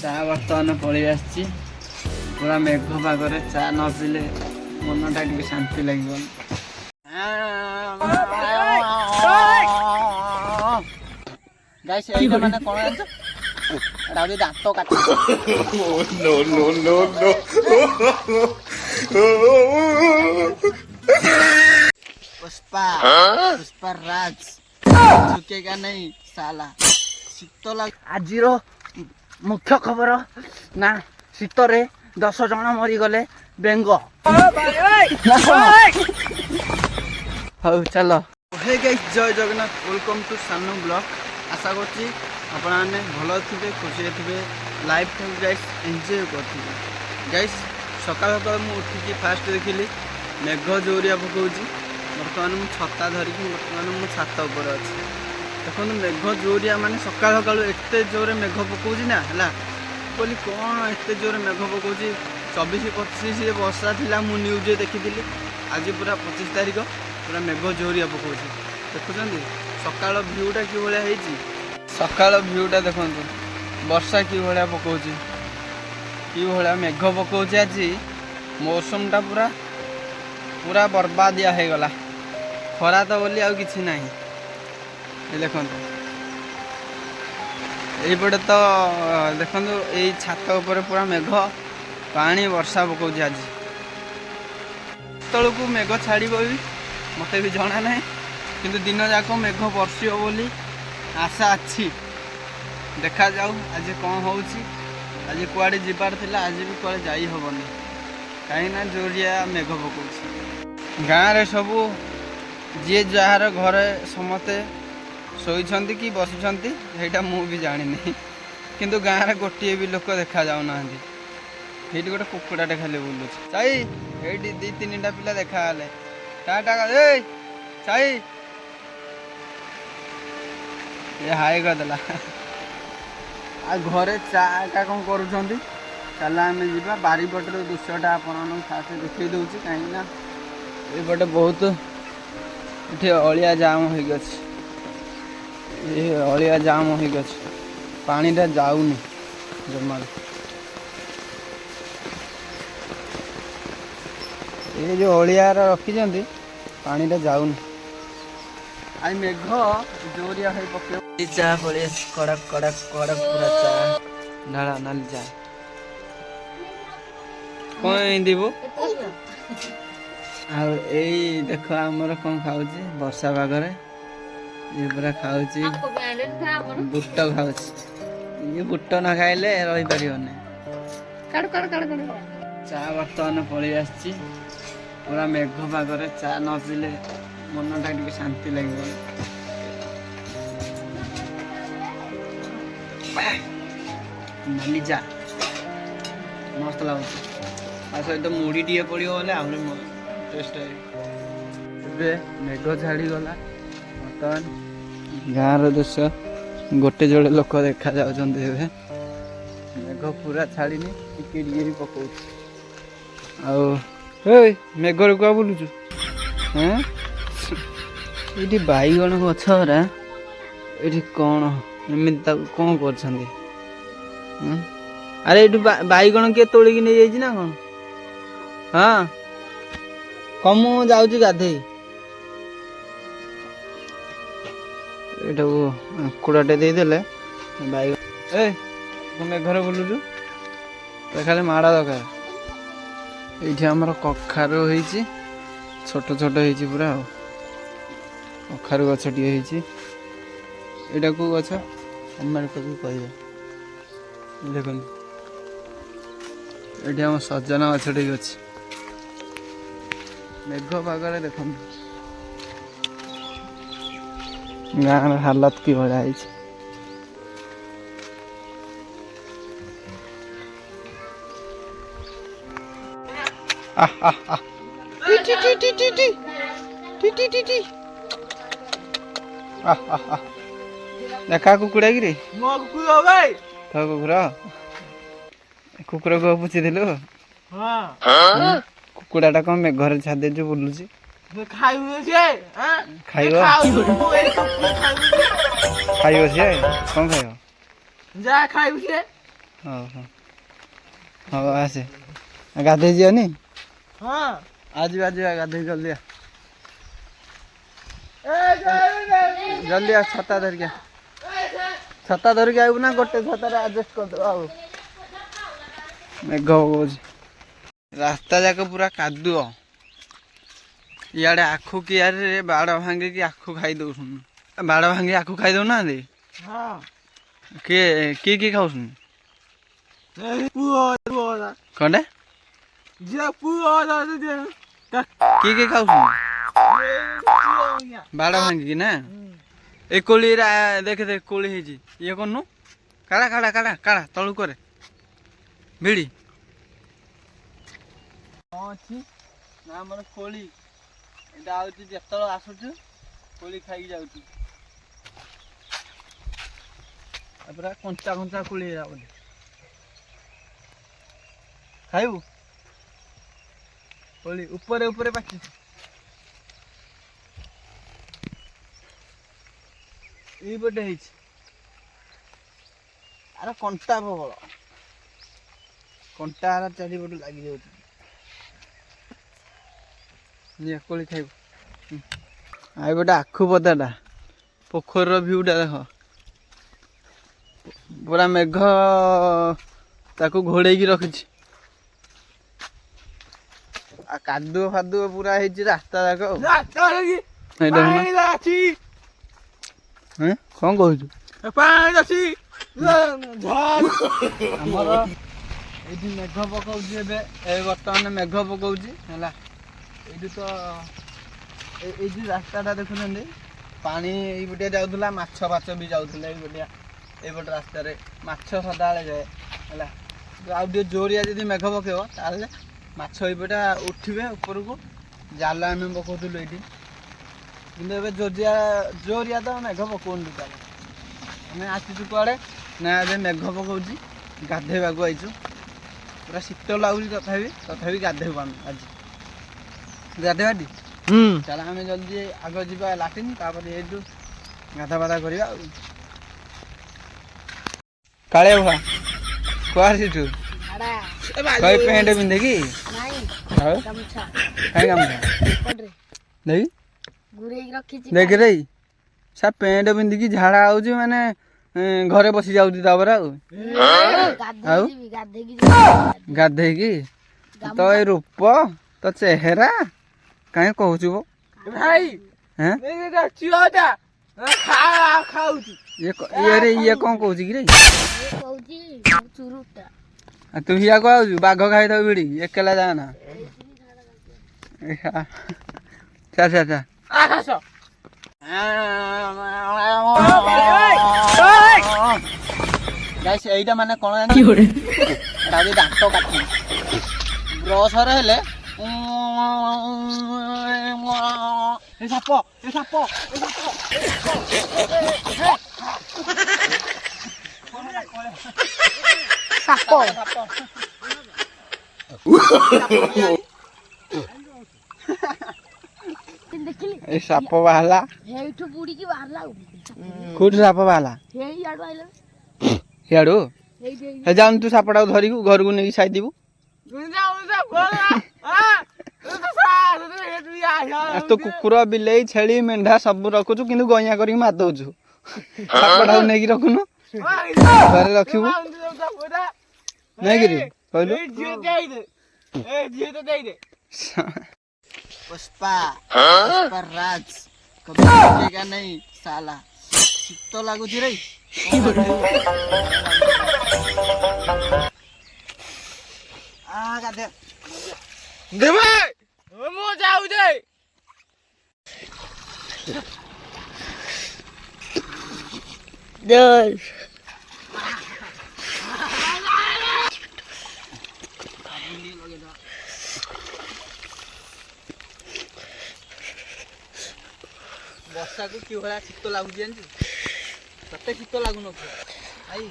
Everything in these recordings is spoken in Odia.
चा बर्तमान पलि आसी पूरा मेघ पागरे चा न पीले मनटा टे शांति लगे गाइस एटा माने कोन जानछ एटा होदी दांत काट no no no no Pushpa Pushpa Raj झुकेगा नहीं साला शीत लग आजिर मुख्य खबर ना शीत रे 10 जन मरी गले बेंग हौ चलो हे गाइस जय जगन्नाथ वेलकम टू सानू ब्लॉग आशा करछि आपण माने भलो थिबे खुशी थिबे लाइफ को गाइस एन्जॉय करथिबे गाइस सकाळ सकाळ मु उठी की फास्ट देखिली मेघ जोरिया पकोछि बर्तमान मु छत्ता धरिकी बर्तमान मु छात ऊपर अछि देखो मेघ जोरिया माने सकाळ सकाळ एते जोरे मेघ पकोछि ना हला बोली कोन एते जोरे मेघ पकोछि 24-25 वर्षा थिला मु न्यूज देखिथिली आज पूरा 25 तारिख पूरा मेघ जोरिया पकोछि देखुछंदी सकाळ व्यूटा कि भलिया हेछि सकाळ व्यूटा देखंतु वर्षा कि भलिया पकोछि कि भलिया मेघ पकोछि आज मौसमटा पूरा पूरा बर्बादिया हो गला खरा तो बोली आउ किछि नाही देखंतु एपटे तो देखंतु एई छात ऊपर पूरा मेघ पानी वर्षा पकोछि आज तळकु मेघ छाड़िबो भी मते भी जणा नाही किंतु दिन जाक मेघ बर्षियो बोली आशा अच्छी देखा जाऊ आज कौन होउछि आज कुआडे जिबार थिला आज भी कुआडे जाई होबनी कहीं ना जोरिया मेघ पकोछि गाँव रे सबू जी जार घरे समस्ते शोइछंती कि बसिछंती हेटा मु भी जानि नहीं किंतु गाँव रे गोटे भी लोक देखा जाऊ नांदी हेटी गोटे कुकुड़ाटे खाली बुलुछि चाई हेटी 2-3टा पिला देखा आले टाटा ए चाई ये हाय गदला आ घरे चाटा कौन करूछंती चला आम जा बारी पटर दृश्यटा आपण फास्ट देखी दूसरी कहीं ये बहुत ये अलिया जाम हो अलिया जाम हो पानीटा जाऊनी जमा ये जो अलिया रखी पानीटा जाऊनी आई मेघ जोरिया है पके चा पड़े कड़क कड़क कड़क पूरा चा नाला नाली चा कौन दीबू आ देख आमर कौन खाऊँ वर्षा पागरे ये पूरा खाऊँ बुट खाऊँ ये बुट न खाइले रही पार चा बर्तमान पलि आसी पूरा मेघ पागरे चा न पीले मनटा टे शांति लगे नाली चा मस्त लगुच आ सहित मुड़ी टे पड़ो बोले आहरी टेस्ट मेघ छाड़ी गला बर्तमान गाँव दृश्य गोटे जोड़े लोक देखा जाउछंती मेघ पूरा छाड़ी टिके भी पकाऊ मेघ क्या बुलुचु हाँ ये बैगण गछरा ये कौन एमती कौन कर अरे ये बैगण किए तोलिकी नहीं जाइए ना कौन हाँ कमु जाऊँ गाधे यहाँ कुड़ाटे देदेले बैगण ए मेघर बुलुचु खाली माड़ा दरकार ये आमर कखारु होती छोट छोट हो पूरा कखारु गछटी होटा को गछ अमेरिका को कह देख ये आम सजना गछटी अच्छी मेघ पागरे देख गाँव हालत कि भाया देखा कुकुड़ा कि कुकुर कुकुर को पुची दिलु कुकुड़ा कौन मेघर छादे जो बुलुची खाइबो सी कौन खाइबो जा खाइबो सी ହଉ ହଉ ହଉ ଆସେ ଗାଧେଇ ଯିବନି? ହଁ ଯିବା ଯିବା ଗାଧେଇ ଜଲ୍ଦି ଜଲ୍ଦି ଛତା ଧରିକି ଛତା ଧରିକି ଆଇବୁ ନା ଗୋଟେ ଛତାରେ ଆଡଜଷ୍ଟ କରିଦେବା ଆଉ ମେଘ ପକଉଛି ରାସ୍ତା ଯାକ ପୁରା କାଦୁଅ ଇଆଡ଼େ ଆଖୁ କିଆରିରେ ବାଡ଼ ଭାଙ୍ଗିକି ଆଖୁ ଖାଇ ଦେଉଛନ୍ତି ବାଡ଼ ଭାଙ୍ଗି ଆଖୁ ଖାଇ ଦେଉନାହାନ୍ତି କିଏ କିଏ କିଏ ଖାଉଛନ୍ତି କଣଟେ କିଏ କିଏ ଖାଉଛନ୍ତି ବାଡ଼ ଭାଙ୍ଗିକି ନା ଏ କୋଳିରା ଦେଖେ ଦେଖେ କୋଳି ହେଇଛି ଇଏ କରୁନୁ କାଢ଼ା କାଢ଼ା କାଢ଼ା କାଢ଼ା ତଳୁ କରେ ଭିଡ଼ି କ'ଣ ଅଛି ନା ଆମର କୋଳି ଏଇଟା ହେଉଛି ଯେତେବେଳେ ଆସୁଛୁ କୋଳି ଖାଇକି ଯାଉଛୁ ତାପରେ କଞ୍ଚା କଞ୍ଚା କୋଳି ଏରା ବୋଧେ ଖାଇବୁ କୋଳି ଉପରେ ଉପରେ ପାଚିଛି ଏଇପଟେ ହେଇଛି ଆରେ କଣ୍ଟା ପ୍ରବଳ କଣ୍ଟା ଚାରିପଟେ ଲାଗିଯାଉଛି କୋଳି ଖାଇବୁ ଆଉ ଗୋଟେ ଆଖୁ ପଦାଟା ପୋଖରୀର ଭିଉଟା ଦେଖ ପୁରା ମେଘ ତାକୁ ଘୋଡ଼େଇକି ରଖିଛି ଆଉ କାଦୁଅ ଫାଦୁଅ ପୁରା ହେଇଛି ରାସ୍ତା ଯାକ କ'ଣ କହୁଛୁ ଆମର ଏଇଠି ମେଘ ପକାଉଛି ଏବେ ବର୍ତ୍ତମାନ ମେଘ ପକାଉଛି ହେଲା ଏଇଠି ତ ଏଇଠି ରାସ୍ତାଟା ଦେଖୁଛନ୍ତି ପାଣି ଏଇପଟେ ଯାଉଥିଲା ମାଛ ଫାଛ ବି ଯାଉଥିଲେ ଏଇପଟେ ରାସ୍ତାରେ ମାଛ ସଦାବେଳେ ଯାଏ ହେଲା ଆଉ ଟିକେ ଜୋରିଆ ଯଦି ମେଘ ପକେଇବ ତାହେଲେ ମାଛ ଏଇପଟେ ଉଠିବେ ଉପରକୁ ଜାଲ ଆମେ ପକାଉଥିଲୁ ଏଇଠି କିନ୍ତୁ ଏବେ ଜୋରିଆ ତ ମେଘ ପକାଉନି ତାହେଲେ ଆମେ ଆସିଛୁ କୁଆଡ଼େ ନା ଏବେ ମେଘ ପକାଉଛି ଗାଧେଇବାକୁ ଆଇଛୁ ପୁରା ଶୀତ ଲାଗୁଛି ତଥାପି ଗାଧେଇ ପାରୁନୁ ଆଜି ଗାଧେଇବାଟି ଚାଲ ଆମେ ଜଲ୍ଦି ଆଗ ଯିବା ଲାଟିନ୍ ତାପରେ ଏଇଠୁ ଗାଧା ପାଧା କରିବା ଆଉ କାଳିଆ ବୁହା କୁଆଡ଼େ ସେଠୁ କହି ପ୍ୟାଣ୍ଟ ପିନ୍ଧେକି ଆଉ କାହିଁ ଗାମୁଛା ଦେଖି ଦେଖି ରେ ସା ପ୍ୟାଣ୍ଟ ପିନ୍ଧିକି ଝାଡ଼ା ହେଉଛି ମାନେ ଘରେ ବସି ଯାଉଛି ତାପରେ ଆଉ ଗାଧେଇକି ତ ଏ ରୂପ ତ ଚେହେରା କାହିଁ କହୁଛୁ ଭାଇ ଇଏ କ'ଣ କହୁଛି କି ରେ ତୁ ହିଆ କହୁଛୁ ବାଘ ଖାଇଥାଉ ଭିଡ଼ି ଏକେଲା ଯାଆନା এইଟା ମାନେ କ'ଣ ଜାଣିଛୁ ଦାନ୍ତ କାଟି ବ୍ରସରେ ହେଲେ ସାପ ଏ ସାପ ବାହାରିଲା କୋଉଠି ସାପ ବାହାରିଲା ସିଆଡ଼ୁ ଯାଉନି ତୁ ସାପଟାକୁ ଧରିବୁ ଘରକୁ ନେଇକି ସାଇଦିବୁ ତୁ କୁକୁର ବିଲେଇ ଛେଳି ମେଣ୍ଢା ସବୁ ରଖୁଛୁ କିନ୍ତୁ ଗଇଁଆ କରିକି ମାରି ଦଉଛୁ ସାପଟାକୁ ନେଇକି ରଖୁନୁ ଘରେ ରଖିବୁ ନେଇକିରି କହିଲୁ पुष्पा राज कभी रुकेगा नहीं साला ଶୀତ ଲାଗୁଛି ରେ ମୁଁ ଯାଉଛି ବର୍ଷା କୁ କି ଭଳିଆ ଶୀତ ଲାଗୁଛି ଜାଣିଛୁ ତତେ ଶୀତ ଲାଗୁନଥିବ ଭାଇ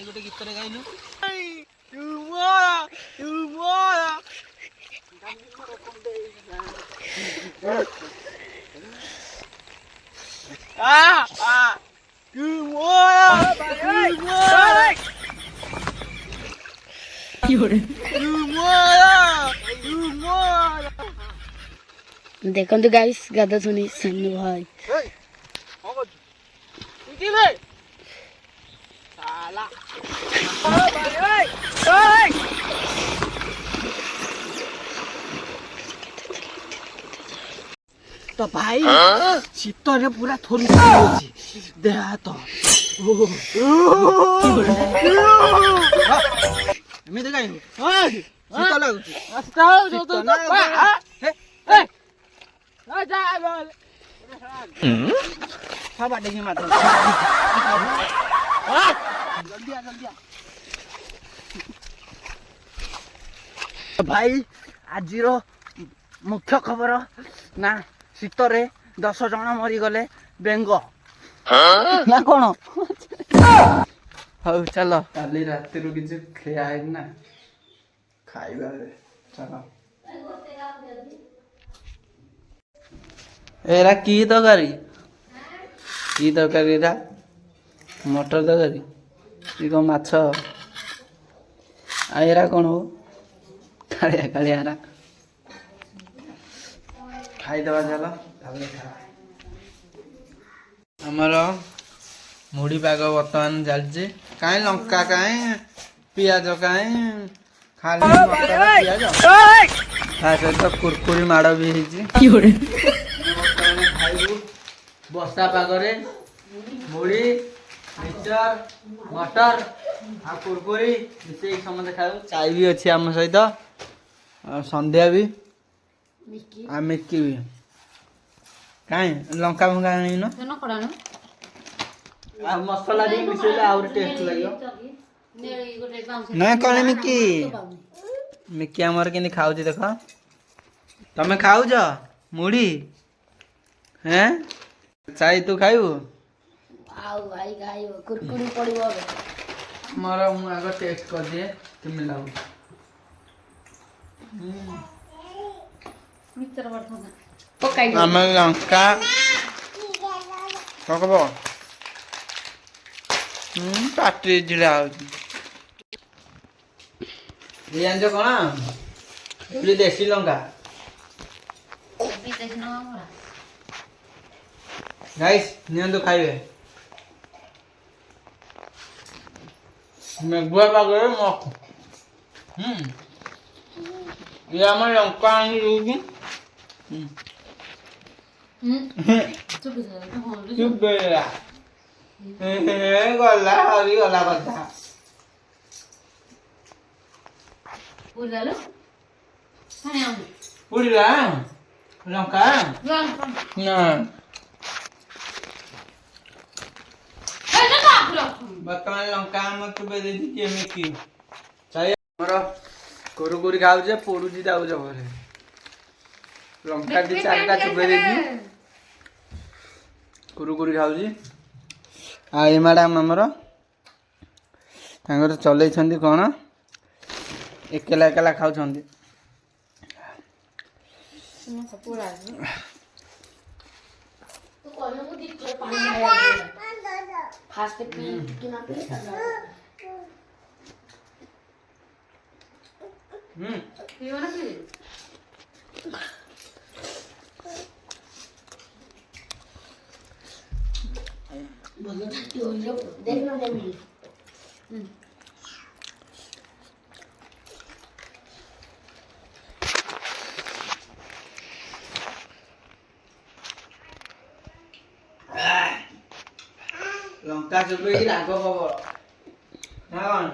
ଗୋଟେ ଗୀତରେ ଗାଇଲୁ ଦେଖନ୍ତୁ ଗାଇସ୍ ଗାଧା ଶୁଣି ସାନୁ ଭାଇ ତ ଭାଇ ଶୀତରେ ପୁରା ଥରି ଯାଉଛି ଦେହ ହାତ ଏମିତି କାଇଁ ଶୀତ ଲାଗୁଛି ବାଟେକି ମାତ ଜଲ୍ଦି ଆ ଭାଇ ଆଜିର ମୁଖ୍ୟ ଖବର ନା ଶୀତରେ 10 ଜଣ ମରିଗଲେ ବେଙ୍ଗ ନା କଣ ହଉ ଚାଲ କାଲି ରାତିରୁ କିଛି ଖିଆ ହେଇନି ନା ଖାଇବା ଚାଲ ଏରା କି ତରକାରୀ ଏରା ମଟର ତରକାରୀ କି କଣ ମାଛ ଆଉ ଏରା କଣ ହଉ କାଳିଆ କାଳିଆ ଏରା ଖାଇଦବା ଚାଲ ଆମର ମୁଢ଼ି ପାଗ ବର୍ତ୍ତମାନ ଚାଲିଛି କାହିଁ ଲଙ୍କା କାହିଁ ପିଆଜ କାହିଁ ଖାଲି ମଟର ପିଆଜ ତା ସହିତ କୁରକୁରି ମାଡ଼ ବି ହେଇଛି ବର୍ତ୍ତମାନ ଖାଇବୁ ବର୍ଷା ପାଗରେ ମୁଢ଼ି ମିକ୍ସଚର ମଟର ଆଉ କୁରକୁରି ମିଶେଇକି ସମସ୍ତେ ଖାଇବୁ ଚାଇ ବି ଅଛି ଆମ ସହିତ ଆଉ ସନ୍ଧ୍ୟା ବି ଆଉ ମିକି ବି କାଇଁ ଲଙ୍କା ଫଙ୍କା ଆଣିନ ଆଉ ମସଲା ଟିକେ ମିଶେଇଲେ ଆହୁରି ଟେଷ୍ଟ ଲାଗିବ ନାଇଁ କଣ ମିକି ମିକି ଆମର କେମିତି ଖାଉଛି ଦେଖ ତମେ ଖାଉଛ ମୁଢ଼ି ହେଁ ଚାଇ ତୁ ଖାଇବୁ ଆଉ ଭାଇ ଖାଇବ କୁରକୁରି ପଡିବ ମୋର ମୁଁ ଆଗ ଟେଷ୍ଟ କରିଦିଏ କେମିତି ଲାଗୁଛି ଆମେ ଲଙ୍କା ପକବ ପାଟି ଜିଳା ହଉଛି ଜାଣିଛ କଣ ଦେଶୀ ଲଙ୍କା ଗାଇସ୍ ନିଅନ୍ତୁ ଖାଇବେ ମେଘୁଆ ପାଗରେ ଇଏ ଆମର ଲଙ୍କା ଆଣି ଦଉଛି ଗଲା ହରିଗଲା କଥା ପୁଡ଼ିଲା ଲଙ୍କା ନା ବର୍ତ୍ତମାନ ଲଙ୍କା ଆମର ଚୁପେଇ ଦେଇଛି କେମିତି ଆମର କୁରୁକୁରି ଖାଉଛେ ପୋଡୁଛି ଯାଉଛ ଘରେ ଲଙ୍କା 2-4ଟା ଚୁପେଇ ଦେଇଛି କୁରୁକୁରି ଖାଉଛି ଆଉ ଏ ମ୍ୟାଡ଼ାମ ଆମର ତାଙ୍କର ଚଲେଇଛନ୍ତି କ'ଣ ଏକେଲା ଏକେଲା ଖାଉଛନ୍ତି ଲଙ୍କା ଚୁପେଇକି ରାଗ ପ୍ରବଳ ନା କ'ଣ